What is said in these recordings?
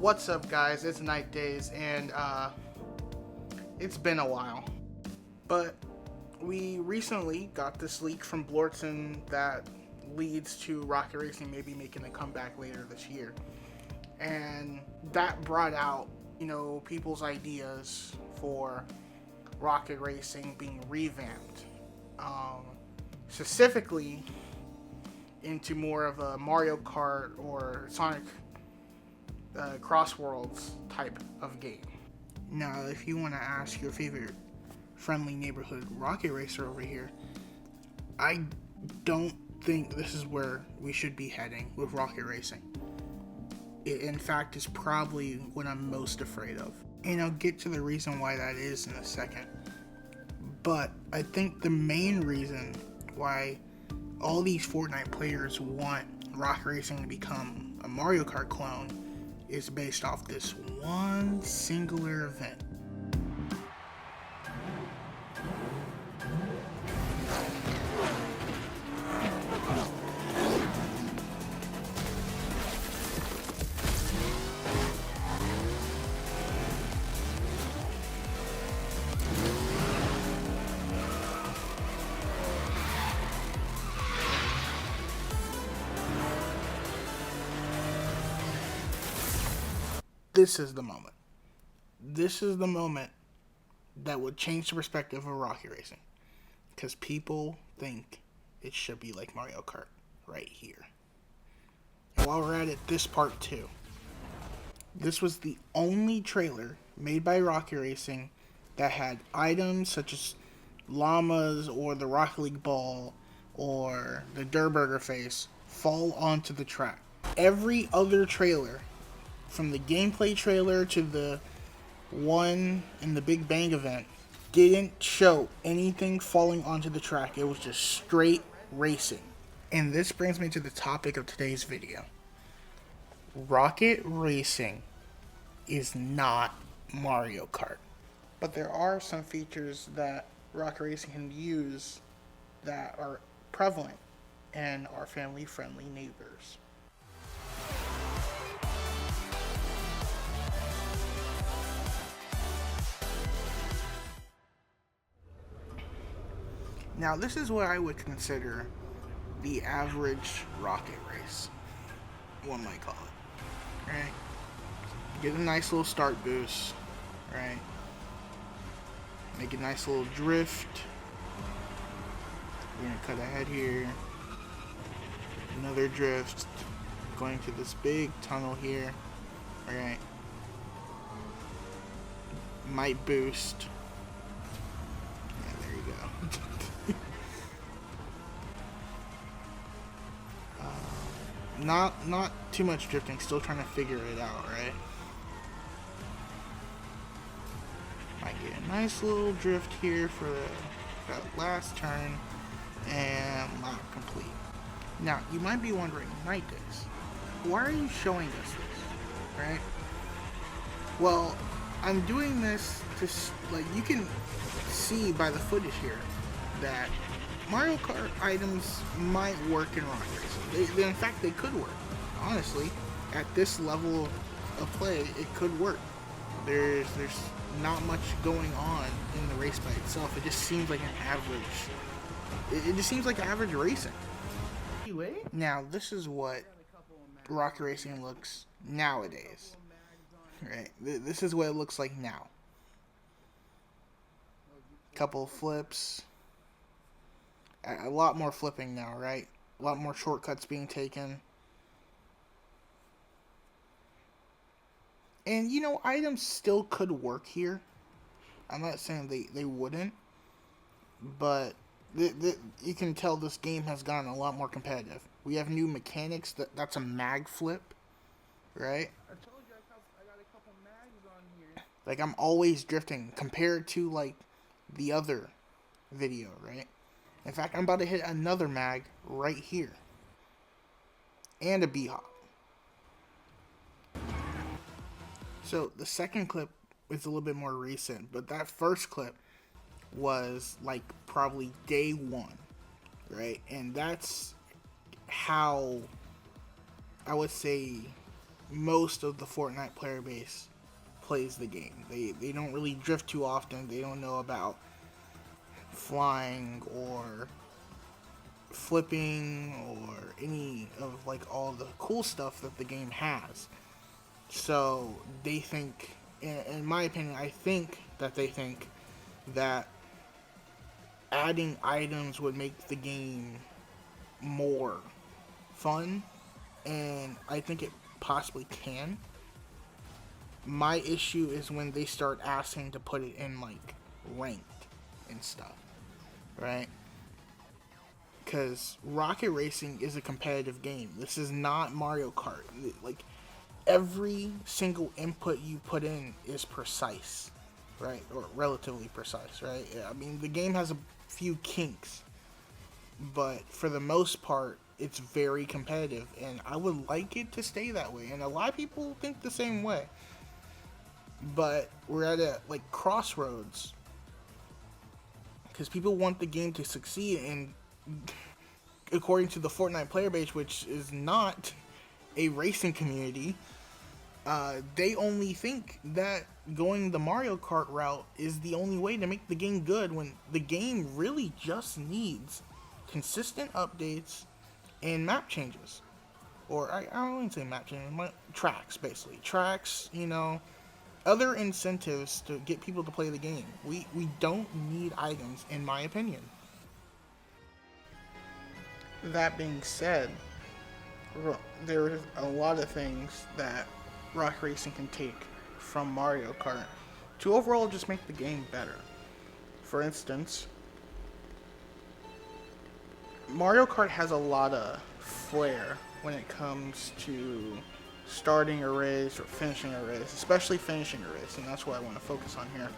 What's up, guys? It's Night Days, and it's been a while. But we recently got this leak from Blorton that leads to Rocket Racing maybe making a comeback later this year. And that brought out, people's ideas for Rocket Racing being revamped. Specifically into more of a Mario Kart or Sonic Cross Worlds type of game. Now, if you want to ask your favorite friendly neighborhood rocket racer over here, I don't think this is where we should be heading with rocket racing. It, in fact, is probably what I'm most afraid of. And I'll get to the reason why that is in a second. But I think the main reason why all these Fortnite players want rocket racing to become a Mario Kart clone is based off this one singular event. This is the moment. This is the moment that would change the perspective of rocket racing. Because people think it should be like Mario Kart right here. And while we're at it, this part too. This was the only trailer made by Rocket Racing that had items such as llamas or the Rocket League ball or the Durr Burger face fall onto the track. Every other trailer, from the gameplay trailer to the one in the Big Bang event, didn't show anything falling onto the track. It was just straight racing. And this brings me to the topic of today's video. Rocket racing is not Mario Kart. But there are some features that Rocket Racing can use that are prevalent in our family-friendly neighbors. Now, this is what I would consider the average rocket race, one might call it, right? Get a nice little start boost, right? Make a nice little drift. We're gonna cut ahead here. Another drift, going to this big tunnel here, right? Might boost. Yeah, there you go. Not too much drifting, still trying to figure it out, right? Might get a nice little drift here for that last turn, and lap complete. Now, you might be wondering, Night Days, why are you showing us this, right? Well, I'm doing this to, you can see by the footage here that Mario Kart items might work in Rocket Racing. In fact, they could work. Honestly, at this level of play, it could work. There's not much going on in the race by itself. It just seems like an average. It just seems like average racing. Now, this is what Rocket Racing looks nowadays. Right? This is what it looks like now. Couple of flips. A lot more flipping now, right? A lot more shortcuts being taken. And, items still could work here. I'm not saying they wouldn't. But you can tell this game has gotten a lot more competitive. We have new mechanics. That's a mag flip, right? I told you I got a couple mags on here. Like, I'm always drifting compared to, the other video, right? In fact, I'm about to hit another mag right here. And a B-hop. So, the second clip is a little bit more recent. But that first clip was, probably day one. Right? And that's how, I would say, most of the Fortnite player base plays the game. They don't really drift too often. They don't know about flying or flipping or any of like all the cool stuff that the game has. So they think, in my opinion, I think that they think that adding items would make the game more fun, and I think it possibly can. My issue is when they start asking to put it in like ranked and stuff, right? Because Rocket Racing is a competitive game. This is not Mario Kart. Like, every single input you put in is precise, right? Or relatively precise, right? I mean, the game has a few kinks, but for the most part, it's very competitive, and I would like it to stay that way. And a lot of people think the same way, but we're at a like crossroads because people want the game to succeed, and according to the Fortnite player base, which is not a racing community, they only think that going the Mario Kart route is the only way to make the game good, when the game really just needs consistent updates and map changes. Or I don't even say map changes, tracks, basically. Tracks, other incentives to get people to play the game. We don't need items, in my opinion. That being said, there's a lot of things that Rock Racing can take from Mario Kart to overall just make the game better. For instance, Mario Kart has a lot of flair when it comes to starting a race or finishing a race, especially finishing a race, and that's what I want to focus on here.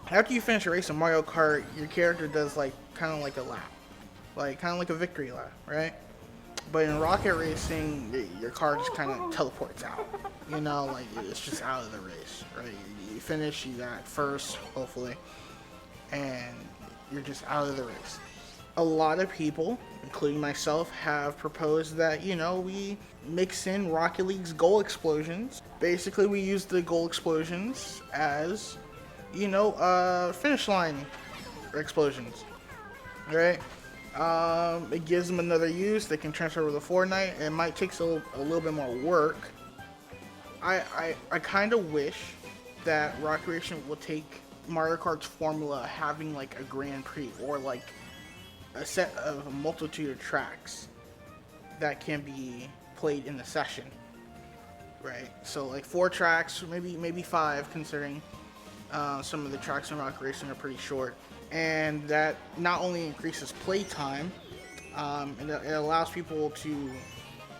After you finish a race in Mario Kart, your character does like kind of like a lap, like kind of like a victory lap, right? But in Rocket Racing, your car just kind of teleports out. Like it's just out of the race, right? You finish, you got first, hopefully, and you're just out of the race. A lot of people, including myself, have proposed that, we mix in Rocket League's goal explosions. Basically, we use the goal explosions as, finish line explosions, right? It gives them another use. They can transfer over to Fortnite. It might take a little bit more work. I kind of wish that Rocket Racing will take Mario Kart's formula, having like a Grand Prix or like a set of a multitude of tracks that can be played in the session, right? So like 4 tracks, maybe 5, considering some of the tracks in Rocket Racing are pretty short, and that not only increases play time, and it allows people to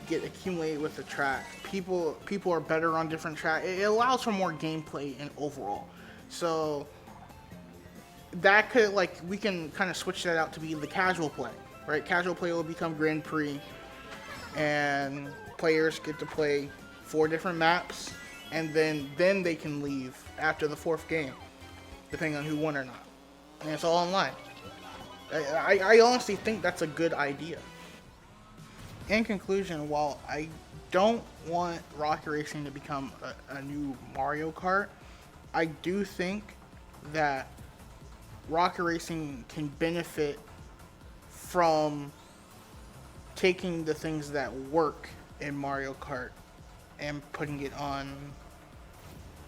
get accumulated with the track. People are better on different tracks. It allows for more gameplay and overall. So that could, like, we can kind of switch that out to be the casual play, right? Casual play will become Grand Prix, and players get to play 4 different maps, and then they can leave after the 4th game, depending on who won or not. And it's all online. I honestly think that's a good idea. In conclusion, while I don't want Rocket Racing to become a new Mario Kart, I do think that Rocket Racing can benefit from taking the things that work in Mario Kart and putting it on,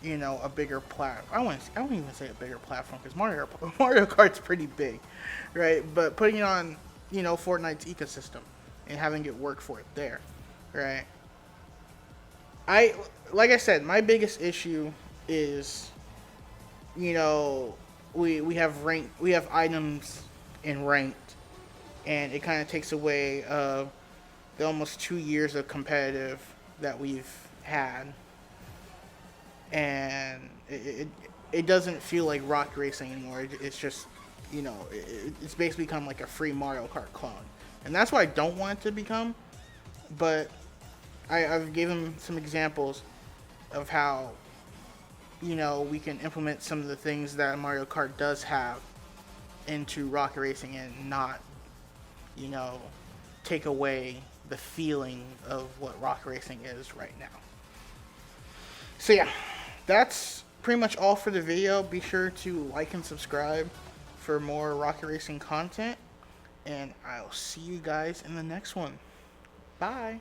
a bigger platform. I won't even say a bigger platform, because Mario Kart's pretty big, right? But putting it on, Fortnite's ecosystem and having it work for it there, right? Like I said, my biggest issue is, we have items in ranked, and it kind of takes away the almost 2 years of competitive that we've had, and it doesn't feel like Rock Racing anymore. It's just, it's basically become like a free Mario Kart clone, and that's what I don't want it to become. But I've given some examples of how, we can implement some of the things that Mario Kart does have into Rocket Racing and not, take away the feeling of what rock racing is right now. So yeah, that's pretty much all for the video. Be sure to like and subscribe for more rocket racing content, and I'll see you guys in the next one. Bye.